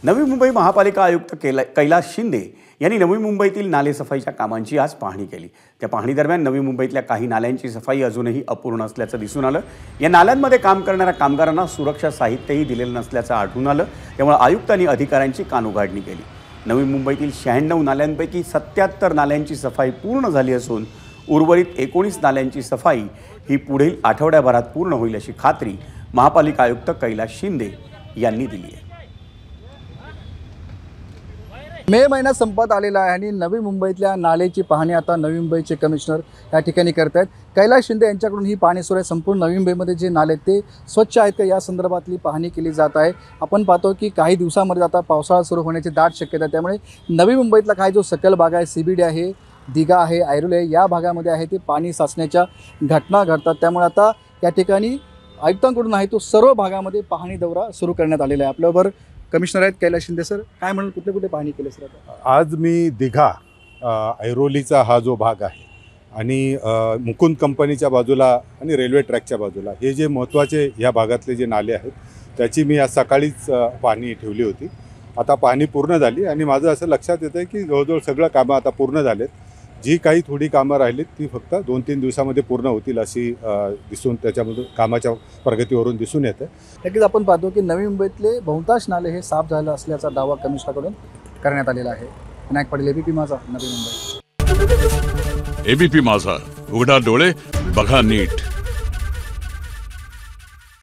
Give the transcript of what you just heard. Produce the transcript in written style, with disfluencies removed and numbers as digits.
नवी मुंबई महापालिका आयुक्त कैलास शिंदे यांनी नवी मुंबईतील नाले सफाईच्या कामांची आज पाहणी केली। त्या पाहणी दरम्यान नवी मुंबईतल्या काही नाल्यांची सफाई अजूनही अपूर्ण असल्याचं दिसून आलं। या नाल्यांमध्ये काम करणाऱ्या कामगारांना सुरक्षा साहित्यही दिलेलं नसल्याचं आढळून आलं। त्यामुळे आयुक्तांनी अधिकाऱ्यांची कानउघाडणी केली। नवी मुंबईतील 96 नाल्यांपैकी 77 नाल्यांची सफाई पूर्ण झाली असून उर्वरित 19 नाल्यांची सफाई ही पुढील आठवड्याभरात पूर्ण होईल अशी खात्री महापालिका आयुक्त कैलास शिंदे यांनी दिली आहे। मे महिना संपत आलेला आहे आणि नवी मुंबईतल्या नालेची पाहणी आता नवी मुंबईचे कमिशनर या ठिकाणी करत आहेत। कैलास शिंदे यांच्याकडून ही पाहणी सुरू आहे। संपूर्ण नवी मुंबईमध्ये जे नाले ते स्वच्छ आहेत का या संदर्भातली पाहणी केली जात आहे। आपण पाहतो की काही दिवसांमध्ये आता पावसाळा सुरू होण्याची दाट शक्यता आहे। त्यामुळे नवी मुंबईतला काही जो सकल भाग आहे, CBD आहे, दिघा आहे, ऐरोली आहे, या भागामध्ये आहे ते पाणी साचण्याच्या घटना घडतात। त्यामुळे आता या ठिकाणी आयुक्तांकडून आहे तो सर्व भागामध्ये पाहणी दौरा सुरू करण्यात आलेला आहे। आपल्याबरोबर कमिशनर आहेत कैलास शिंदे सर, काय म्हणून कुठले कुठे पाहणी केली सर? आज मी दिघा ऐरोलीचा हा जो भाग आहे आणि मुकुंद कंपनीच्या बाजूला आणि रेल्वे ट्रॅकच्या बाजूला हे जे महत्त्वाचे या भागातले जे नाले आहेत त्याची मी आज सकाळीच पाहणी ठेवली होती। आता पाहणी पूर्ण झाली आणि माझं असं लक्षात येतं की जवळजवळ सगळं कामं आता पूर्ण झालेत। जी काही थोडी कामं राहिलीत ती फक्त 2-3 दिवसामध्ये पूर्ण होतील अशी दिसून त्याच्यामधून कामाच्या प्रगतीवरून दिसून येतं। नक्कीच आपण पाहतो की नवी मुंबईतले बहुतांश नाले हे साफ झाले असल्याचा दावा कमिशनरकडून करण्यात आलेला आहे। विनायक पाटील, ABP माझा, नवी मुंबई। ABP माझा, उघडा डोळे बघा नीट।